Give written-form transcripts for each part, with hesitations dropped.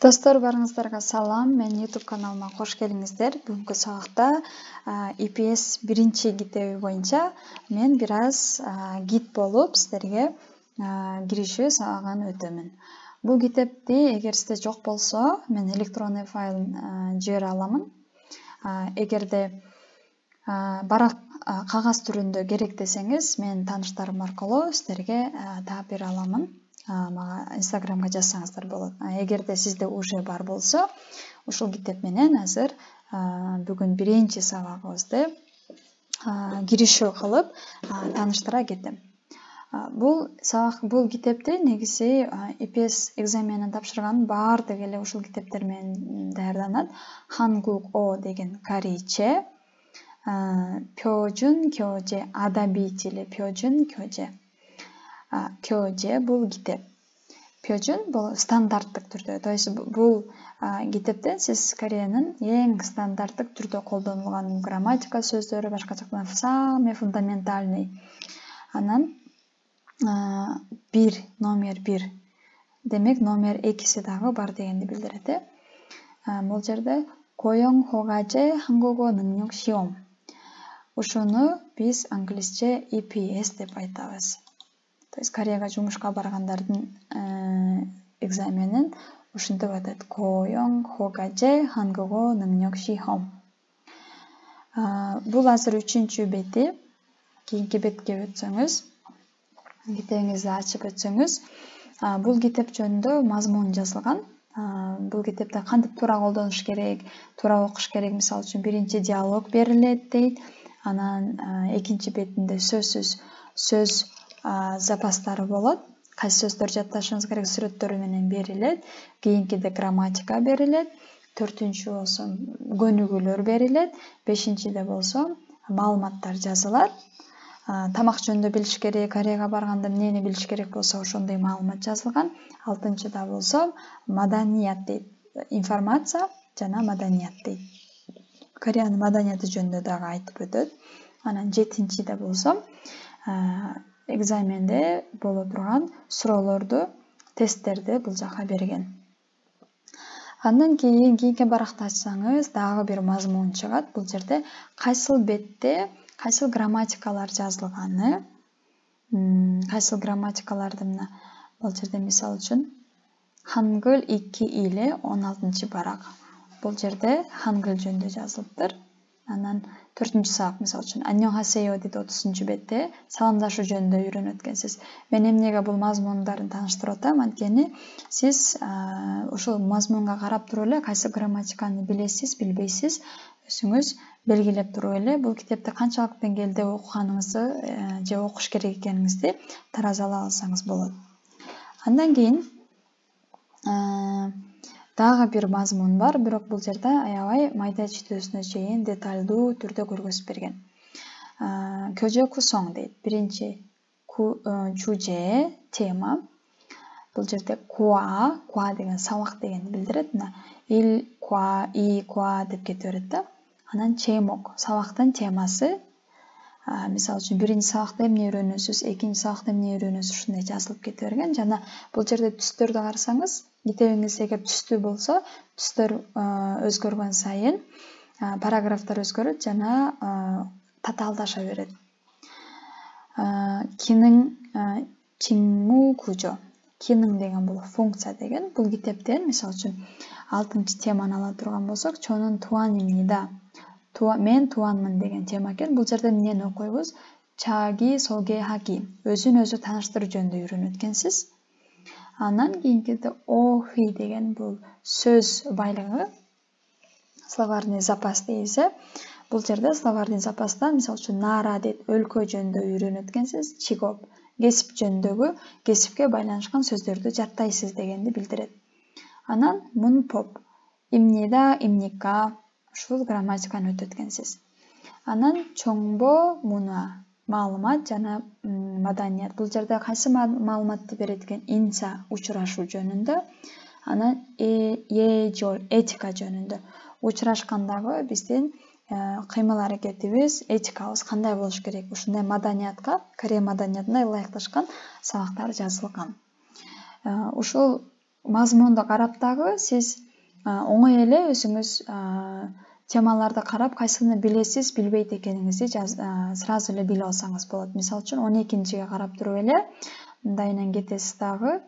Достор, барыңыздарга салам. Мен YouTube каналыма кош келиңиздер. Бүгүнкү сабакта EPS биринчи китеби боюнча мен бир аз гид болуп сиздерге киришүү сабагын өтөмүн. Бул китепти эгер сизде жок болсо, мен электронный файлын жибере аламын. Эгерде барак кагаз түрүндө керек десеңиз, мен тааныштарым аркылуу сиздерге таап бере аламын. Мага Instagramга жазсаңыздар болот. Эгерде сизде уже бар болсо, ушул китеп менен азыр бүгүн биринчи сабагыбызды киришүү кылып тааныштыра кетем. Бул китепти негизи EPS экзаменин тапшырган баардык эле ушул китептер менен даярданат. Hanguk-o деген корейче, Pyeojun Kyoje адабий тили, Pyeojun Kyoje бул китеп. Pyeojun бул стандарттык түрдө. То есть бул китептен сиз Кореянын эң стандарттык түрдө колдонулган грамматика сөздөрү, башкача айтканда самый фундаментальный. Анан номер 1. Демек номер 2си дагы бар дегенди билдирет. Бул жерде Goyeong Hogaje Hangugo 능력 시험. Ушуну биз англисче EPS деп айтабыз. То есть Кореяга жумушка баргандардын экзаменин ушинтип атат. Goyeong Hogaje Hangugo 능력 시험. Бул азыр 3-чү бети. Кийинки бетке өтсөңүз, китебиңизди ачып өтсөңүз, бул китеп жөнүндө мазмун жазылган. Бул китепте кантип туура колдонуш керек, туура окуш керек, мисалы үчүн биринчи диалог берилет дейт. Анан экинчи бетинде сөз запастары болот. Кайсы сөздөр жатташыңыз керек сүрөттөрү менен берилет. Кийинкиде грамматика берилет. 4-чү болсо көнүгүүлөр берилет. 5-чиде болсо маалыматтар жазылат. Тамак жөнүндө билиш керек, Кореяга барганда эмнени билиш керек болсо ошондой маалымат жазылган. 6-чыда болсо маданият дейт. Информация жана маданият дейт. Кореянын маданияты жөнүндө дагы айтып өтөт. Анан 7-чиде болсо экзаменде боло турган суроолорду, тесттерди бул жака берген. Андан кийинки баракты ачсаңыз, дагы бир мазмун чыгат. Бул жерде кайсыл бетте кайсыл грамматикалар жазылганы, кайсыл грамматикаларды мына бул жерде мисал үчүн Hangul 2 ile 16-чы барак. Бул жерде Hangul жөнүндө жазылыптыр. Анан 4-чү сабак мисал үчүн Annyeonghaseyo дейт 30-чы бетте саламдашуу жөнүндө үйрөнүп өткөнсүз. Мен эмнеге бул мазмундарын тааныштырып атам? Анткени сиз ушул мазмунга карап туруп эле кайсы грамматиканы билесиз, билбейсиз, өзүңүз белгилеп туруп эле бул китепти канчалык деңгээлде окуганыңызды же окуш керек экениңизди таразалай алсаңыз болот. Андан кийин дагы бир мазмун бар, бирок бул жерде аябай майда чүйдөсүнө чейин деталдуу түрдө көргөзүп берген. Көжө кусоң дейт. Биринчи чуже тема. Бул жерде куа деген сабак дегенди билдирет. Мына ил куа, и куа деп кете берет да. Анан чеймок, сабактын темасы. Мисалы үчүн биринчи сабакта эмне үйрөнөсүз, экинчи сабакта эмне үйрөнөсүз, ушундай жазылып кете берген. Жана бул жерде түстөрдү карасаңыз, китебиңиз эгер түстүү болсо, түстөр өзгөргөн сайын параграфтар өзгөрөт жана татаалдаша берет. Кинин чиңму кужо. Кинин деген бул функция деген. Бул китептен мисалы үчүн 6-чы теманы ала турган болсок, чонун туанимнида. Мен туанмын деген тема экен. Бул жерде эмнени окуйбуз? Чаги соге хаги. Өзүн өзү тааныштыруу жөнүндө үйрөнүп өткөнсүз. Анан кийинкиде охи деген бул сөз байлыгы, словарный запас дейбиз. Бул жерде словарный запастан мисалы үчүн нара дейт, өлкө жөнүндө үйрөнүп өткөнсүз, чигоп, кесип жөнүндөгү кесипке байланышкан сөздөрдү жаттайсыз дегенди билдирет. Анан мунпоп, имнида, имника, ушул грамматиканы өтүп өткөнсүз. Анан чоңбо муна, маалымат жана маданият. Бул жерде кайсы маалыматты берет экен? Инса учурашуу жөнүндө. Анан этика жөнүндө. Учурашкандагы биздин кыймыл аракетибиз, этикабыз кандай болуш керек? Ушундай маданиятка, Корея маданиятына ылайыкташкан сабактар жазылган. Ушул мазмунду карап дагы сиз оңой эле өзүңүз темаларды карап кайсыны билесиз, билбейт экениңизди сразу эле билип алсаңыз болот. Мисалы үчүн 12-ге карап туруп эле мындайынан кетесиз дагы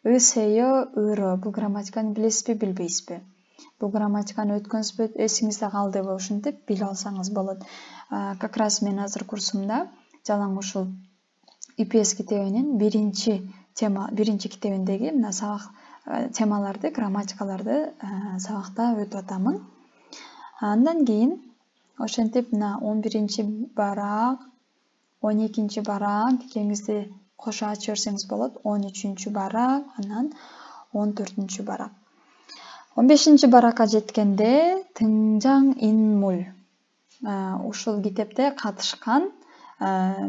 өсөйө, өрө. Бул грамматиканы билесизби, билбейсизби? Бул грамматиканы өткөнсүзбү, эсиңизде калдыбы, ушинтип билип алсаңыз болот. Как раз мен азыр курсумда жалаң ушул IPS китебинин биринчи китебиндеги мына сабак темаларды, грамматикаларды сабакта өтүп атамын. Андан кийин ошентип мына 11-чи барак, 12-чи барак китебиңизди кошо ачып берсеңиз болот. 13-чү барак, анан 14-чү барак. 15-чи баракка жеткенде тыңжаң инмул. Ушул китепте катышкан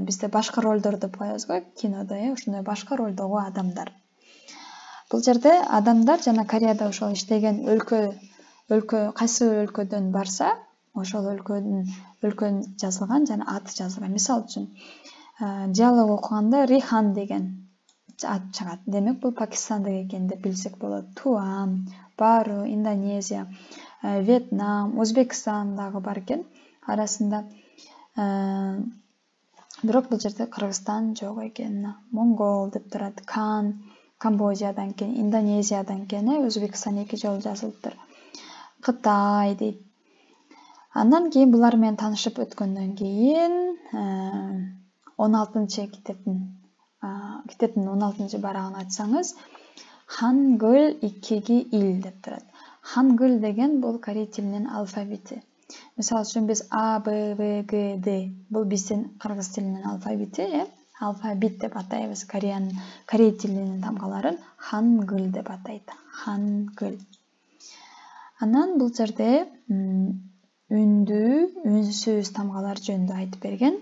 бизде башкы ролдор деп коебуз го, кинодо, ошондой башкы ролдогу адамдар. Бул жерде адамдар жана Кореяда ошол иштеген өлкө кайсы өлкөдөн барса, ошол өлкөнүн жазылган жана аты жазылган. Мисалы үчүн, диалог окуганда Рихан деген ат чыгат. Демек, бул Пакистандык экен деп билсек болот. Туам, Бару, Индонезия, Вьетнам, Өзбекстан дагы бар экен арасында. Бирок бул жерде Кыргызстан жок экен. Монгол деп турат. Камбоджиядан кен, Индонезиядан кен, Өзбекстан 2 жолу жазылыптыр. Кытай дейт. Андан кийин булар менен таанышып өткөндөн кийин 16-чы китептин 16-чы барагын ачсаңыз, Хангыл 2-ги ил деп турат. Хангыл деген бул корей тилинин алфавити. Мисалы үчүн биз А, Б, В, Г, Д. Бул биздин кыргыз тилинин алфавити, алфавит деп атайбыз. Корей тилинин тамгаларын хангыл деп атайт. Хангыл. Анан бул жерде үндүү, үнсүз тамгалар жөнүндө айтып берген.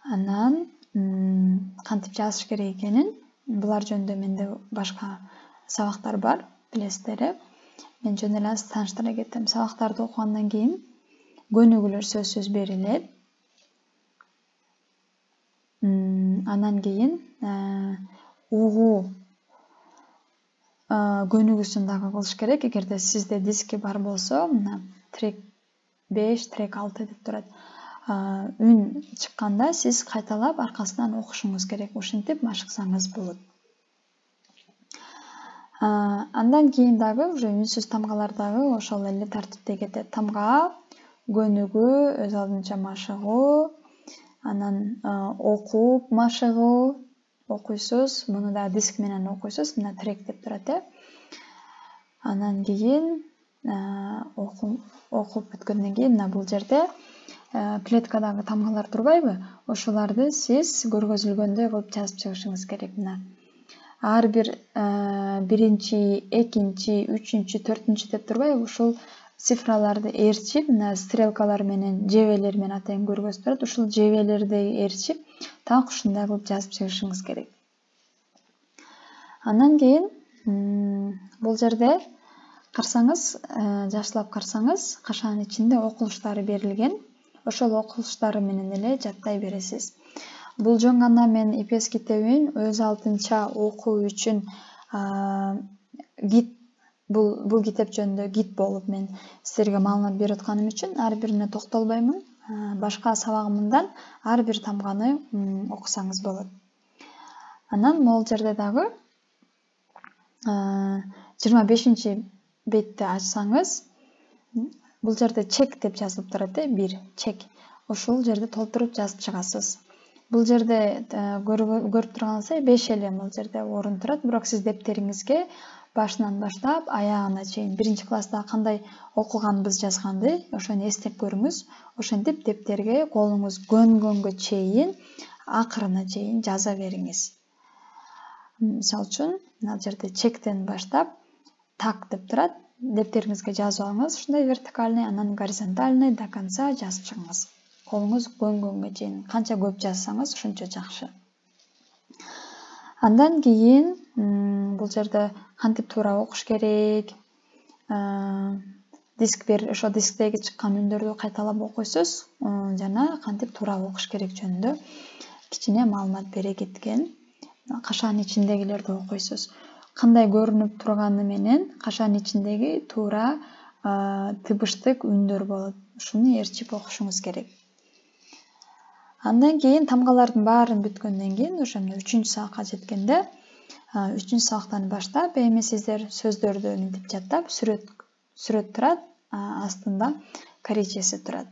Анан кантип жазыш керек экенин, булар жөнүндө менде башка сабактар бар, билесиздер. Мен жөн эле аз тааныштыра кеттим. Сабактарды окугандан кийин көнүгүүлөр сөзсүз берилет. Андан кийин угуу көнүгүүсүн дагы кылыш керек. Эгерде сизде диски бар болсо, мына трек 5, трек 6 деп турат. Үн чыкканда сиз кайталап аркасынан окушуңуз керек. Ушинтип машыксаңыз болот. Андан кийин дагы уже үнсүз тамгалар дагы ошол эле тартипте кетет. Тамга, көнүгүү, өз алдынча машыгуу, анан окуп машыгуу, окуйсуз, муну да диск менен окуйсуз, мына трек деп турат. Анан кийин окуп бүткөндөн кийин мына бул жерде клеткадагы тамгалар турбайбы? Ошоларды сиз көргөзүлгөндөй кылып жазып чыгышыңыз керек. Мына ар бир биринчи, экинчи, үчүнчү, төртүнчү деп турбайбы? Ушул цифраларды ээрчип, мына стрелкалар менен, жебелер менен атайын көргөзүп турат. Ушул жебелерди ээрчип, так ушундай кылып жазып чыгышыңыз керек. Андан кийин бул жерде карсаңыз, жакшылап карсаңыз, кашанын ичинде окулуштары берилген. Ошол окулуштары менен эле жаттай бересиз. Бул жөн гана мен IPS китебин өз алдынча окуу үчүн гид, бул китеп жөнүндө гид болуп мен силерге маалымат берип атканым үчүн ар бирине токтолбоймун. Башка сабагымдан ар бир тамганы окусаңыз болот. Анан могул жерде дагы 25-чи бетти ачсаңыз, бул жерде чек деп жазылып турат, бир чек. Ошол жерде толтуруп жазып чыгасыз. Бул жерде көрүп турганыңыздай 5 эле бул жерде орун турат, бирок сиз дептериңизге башынан баштап аягына чейин биринчи класста кандай окуганбыз жазганды, ошону эстеп көрүңүз. Ошентип дептерге колуңуз көнгөнгө чейин, акырына чейин жаза бериңиз. Мисалы үчүн, мына жерде чектен баштап так деп турат. Дептериңизге жазып алыңыз, ушундай вертикальный, анан горизонтальный до конца жазып чыгыңыз. Колуңуз көнгөнгө чейин. Канча көп жазсаңыз, ошончо жакшы. Андан кийин бул жерде кантип туура окуш керек, ошо дисктеги чыккан үндөрдү кайталап окуйсуз, жана кантип туура окуш керек жөнүндө кичине маалымат бере кеткен. Кашанын ичиндегилерди окуйсуз. кандай көрүнүп турганы менен кашанын ичиндеги туура тыбыштык үндөр болот. Ушуну ээрчип окушуңуз керек. Андан кийин тамгалардын баарын бүткөндөн кийин уже 3-чү сабакка жеткенде 3-чү сабактан баштап эми сиздер сөздөрдү мынтип жаттап сүрөт турат, астында корейчеси турат.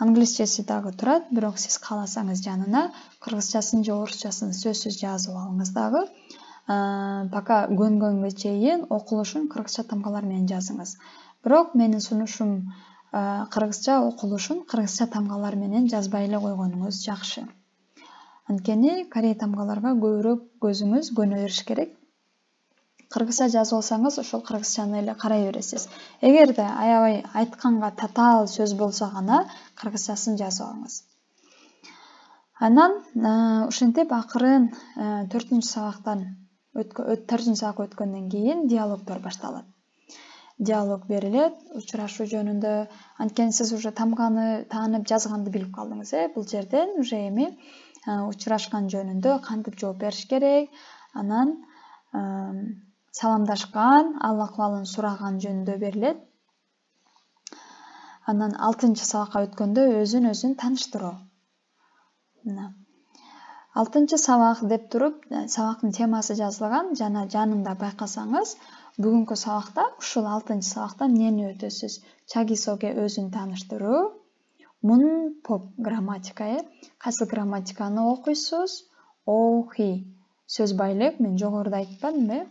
Англисчеси дагы турат, бирок сиз кааласаңыз жанына кыргызчасын же орусчасын сөзсүз жазып алыңыз дагы. Пока көнгөнгө чейин окулушун кыргызча тамгалар менен жазыңыз. Бирок менин сунушум кыргызча окулушун кыргызча тамгалар менен жазбай эле койгонуңуз жакшы. Анткени корей тамгаларга көбүрөөк көзүңүз көнө бериш керек. Кыргызча жазып алсаңыз, ошол кыргызчаны эле карай бересиз. Эгерде аябай айтканга татаал сөз болсо гана кыргызчасын жазып алыңыз. Анан ушинтип акырын 4-чү сабакка өткөндөн кийин диалогдор башталат. Диалог берилет, учурашуу жөнүндө, анткени сиз уже тамганы таанып жазганды билип калдыңыз, бул жерден уже эми учурашкан жөнүндө кантип жооп бериш керек, анан саламдашкан, ал-акыбалын сураган жөнүндө берилет. Анан 6-чы сабакка өткөндө өзүн тааныштыруу. 6-чы сабак деп туруп, сабактын темасы жазылган, жана жанында байкасаңыз, бүгүнкү сабакта, ушул 6-чы сабакта эмнени өтөсүз? Чагисоге өзүн тааныштыруу, мун поп грамматика, кайсы грамматиканы окуйсуз? Оухи, сөз байлык, мен жогоруда айтпадымбы?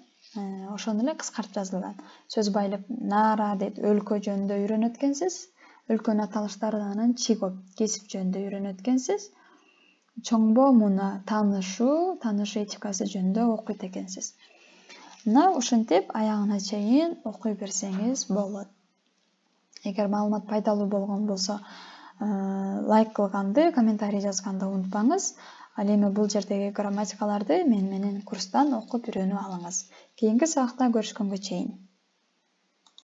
Ошону эле кыскартып жазылган. Сөз байлык нара дейт, өлкө жөнүндө үйрөнөт экенсиз. Өлкөнүн аталыштарын анан чигоп, кесип жөнүндө үйрөнөт экенсиз. Чоңбо муна таанышуу этикасы жөнүндө окуйт экенсиз. Мына ушинтип аягына чейин окуй берсеңиз болот. Эгер маалымат пайдалуу болгон болсо, лайк кылганды, комментарий жазганды унутпаңыз. Ал эми бул жердеги грамматикаларды мен менен курстан окуп үйрөнүп алыңыз. Кийинки сабакта көрүшкөнгө чейин.